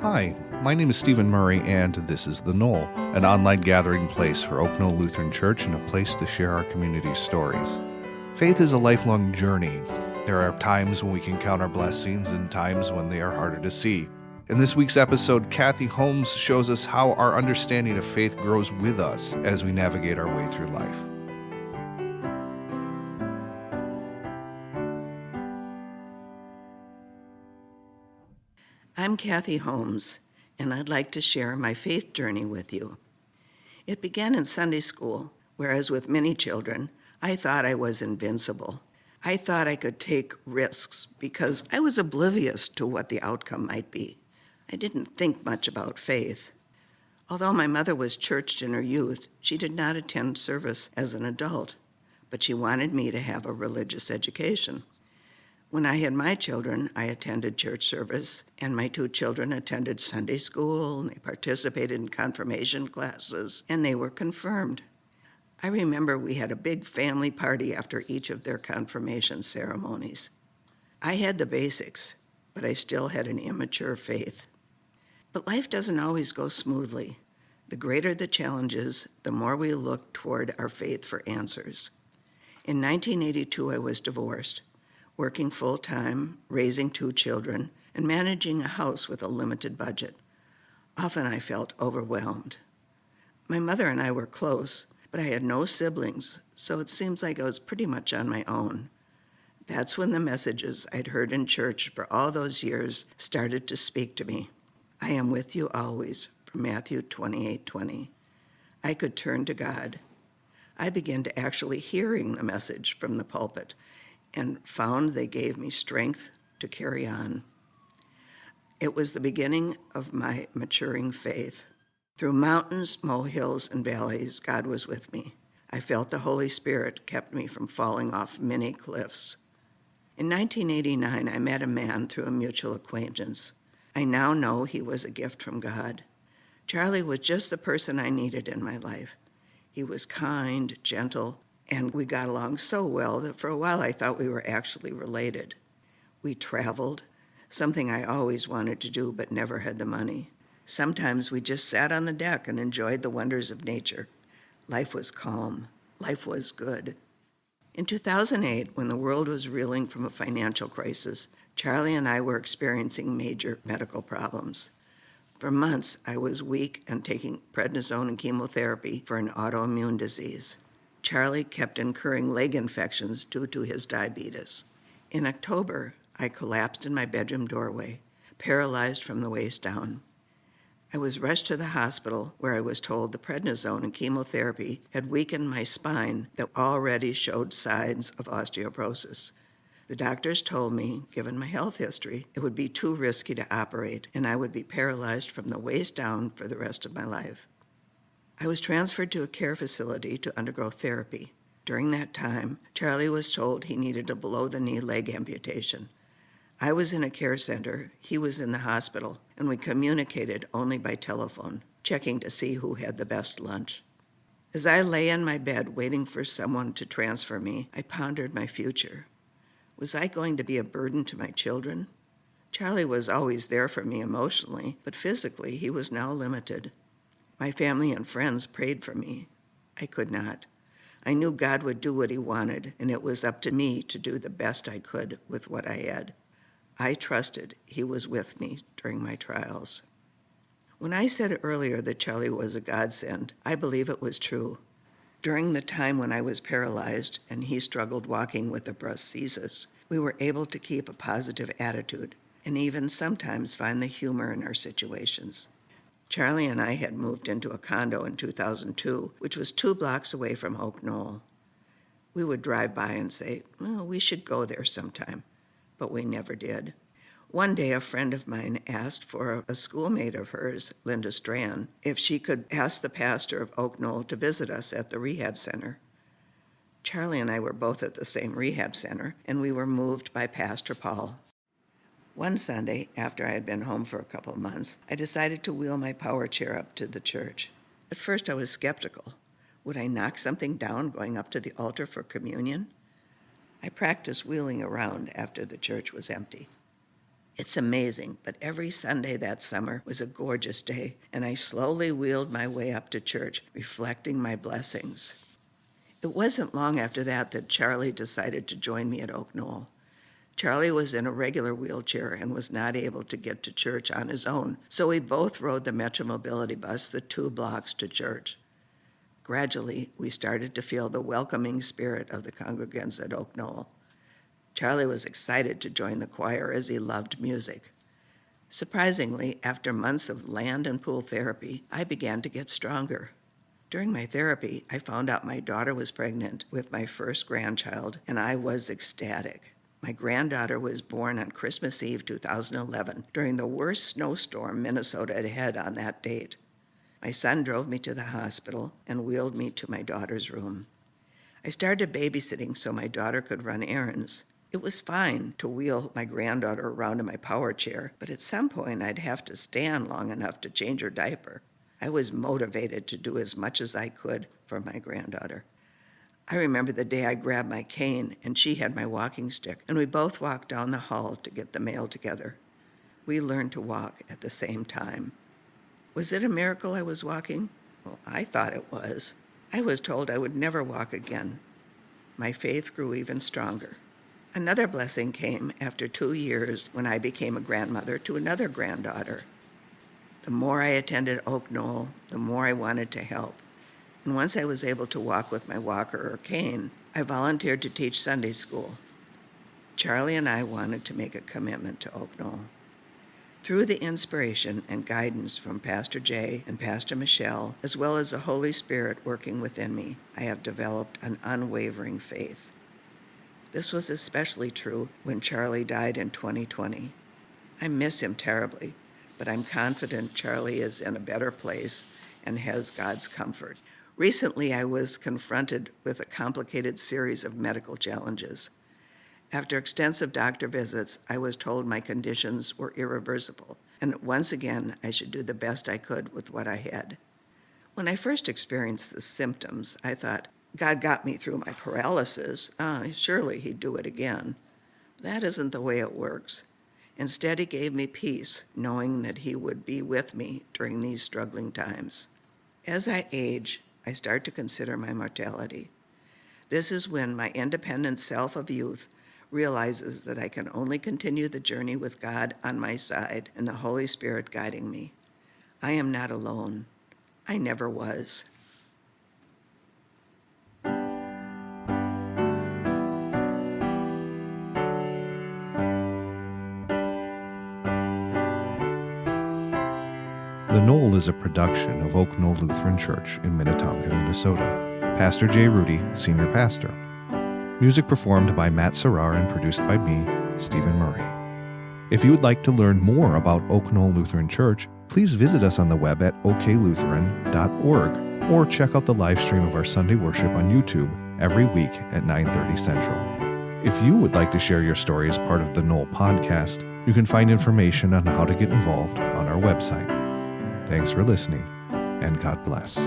Hi, my name is Stephen Murray, and this is The Knoll, an online gathering place for Knoll Lutheran Church and a place to share our community's stories. Faith is a lifelong journey. There are times when we can count our blessings and times when they are harder to see. In this week's episode, Kathi Holmes shows us how our understanding of faith grows with us as we navigate our way through life. I'm Kathi Holmes, and I'd like to share my faith journey with you. It began in Sunday school, whereas with many children, I thought I was invincible. I thought I could take risks because I was oblivious to what the outcome might be. I didn't think much about faith. Although my mother was churched in her youth, she did not attend service as an adult, but she wanted me to have a religious education. When I had my children, I attended church service, and my two children attended Sunday school, and they participated in confirmation classes, and they were confirmed. I remember we had a big family party after each of their confirmation ceremonies. I had the basics, but I still had an immature faith. But life doesn't always go smoothly. The greater the challenges, the more we look toward our faith for answers. In 1982, I was divorced, working full-time, raising two children, and managing a house with a limited budget. Often I felt overwhelmed. My mother and I were close, but I had no siblings, so it seems like I was pretty much on my own. That's when the messages I'd heard in church for all those years started to speak to me. I am with you always, from Matthew 28:20. I could turn to God. I began to actually hearing the message from the pulpit, and found they gave me strength to carry on. It was the beginning of my maturing faith. Through mountains, molehills, and valleys, God was with me. I felt the Holy Spirit kept me from falling off many cliffs. In 1989, I met a man through a mutual acquaintance. I now know he was a gift from God. Charlie was just the person I needed in my life. He was kind, gentle, and we got along so well that for a while I thought we were actually related. We traveled, something I always wanted to do but never had the money. Sometimes we just sat on the deck and enjoyed the wonders of nature. Life was calm. Life was good. In 2008, when the world was reeling from a financial crisis, Charlie and I were experiencing major medical problems. For months, I was weak and taking prednisone and chemotherapy for an autoimmune disease. Charlie kept incurring leg infections due to his diabetes. In October, I collapsed in my bedroom doorway, paralyzed from the waist down. I was rushed to the hospital where I was told the prednisone and chemotherapy had weakened my spine that already showed signs of osteoporosis. The doctors told me, given my health history, it would be too risky to operate and I would be paralyzed from the waist down for the rest of my life. I was transferred to a care facility to undergo therapy. During that time, Charlie was told he needed a below-the-knee leg amputation. I was in a care center, he was in the hospital, and we communicated only by telephone, checking to see who had the best lunch. As I lay in my bed waiting for someone to transfer me, I pondered my future. Was I going to be a burden to my children? Charlie was always there for me emotionally, but physically he was now limited. My family and friends prayed for me. I could not. I knew God would do what he wanted, and it was up to me to do the best I could with what I had. I trusted he was with me during my trials. When I said earlier that Charlie was a godsend, I believe it was true. During the time when I was paralyzed and he struggled walking with a prosthesis, we were able to keep a positive attitude and even sometimes find the humor in our situations. Charlie and I had moved into a condo in 2002, which was 2 blocks away from Knoll. We would drive by and say, well, we should go there sometime, but we never did. One day, a friend of mine asked for a schoolmate of hers, Linda Strand, if she could ask the pastor of Knoll to visit us at the rehab center. Charlie and I were both at the same rehab center, and we were moved by Pastor Paul. One Sunday, after I had been home for a couple of months, I decided to wheel my power chair up to the church. At first, I was skeptical. Would I knock something down going up to the altar for communion? I practiced wheeling around after the church was empty. It's amazing, but every Sunday that summer was a gorgeous day, and I slowly wheeled my way up to church, reflecting my blessings. It wasn't long after that Charlie decided to join me at Oak Knoll. Charlie was in a regular wheelchair and was not able to get to church on his own, so we both rode the Metro Mobility bus the 2 blocks to church. Gradually, we started to feel the welcoming spirit of the congregants at Oak Knoll. Charlie was excited to join the choir as he loved music. Surprisingly, after months of land and pool therapy, I began to get stronger. During my therapy, I found out my daughter was pregnant with my first grandchild, and I was ecstatic. My granddaughter was born on Christmas Eve 2011 during the worst snowstorm Minnesota had had on that date. My son drove me to the hospital and wheeled me to my daughter's room. I started babysitting so my daughter could run errands. It was fine to wheel my granddaughter around in my power chair, but at some point I'd have to stand long enough to change her diaper. I was motivated to do as much as I could for my granddaughter. I remember the day I grabbed my cane and she had my walking stick, and we both walked down the hall to get the mail together. We learned to walk at the same time. Was it a miracle I was walking? Well, I thought it was. I was told I would never walk again. My faith grew even stronger. Another blessing came after 2 years when I became a grandmother to another granddaughter. The more I attended Oak Knoll, the more I wanted to help. And once I was able to walk with my walker or cane, I volunteered to teach Sunday school. Charlie and I wanted to make a commitment to Oak Knoll. Through the inspiration and guidance from Pastor Jay and Pastor Michelle, as well as the Holy Spirit working within me, I have developed an unwavering faith. This was especially true when Charlie died in 2020. I miss him terribly, but I'm confident Charlie is in a better place and has God's comfort. Recently, I was confronted with a complicated series of medical challenges. After extensive doctor visits, I was told my conditions were irreversible, and once again, I should do the best I could with what I had. When I first experienced the symptoms, I thought, God got me through my paralysis. Surely he'd do it again. That isn't the way it works. Instead, he gave me peace, knowing that he would be with me during these struggling times. As I age, I start to consider my mortality. This is when my independent self of youth realizes that I can only continue the journey with God on my side and the Holy Spirit guiding me. I am not alone. I never was. The Knoll is a production of Oak Knoll Lutheran Church in Minnetonka, Minnesota. Pastor Jay Rudy, Senior Pastor. Music performed by Matt Serrar and produced by me, Stephen Murray. If you would like to learn more about Oak Knoll Lutheran Church, please visit us on the web at oklutheran.org or check out the live stream of our Sunday worship on YouTube every week at 9:30 Central. If you would like to share your story as part of the Knoll podcast, you can find information on how to get involved on our website. Thanks for listening, and God bless.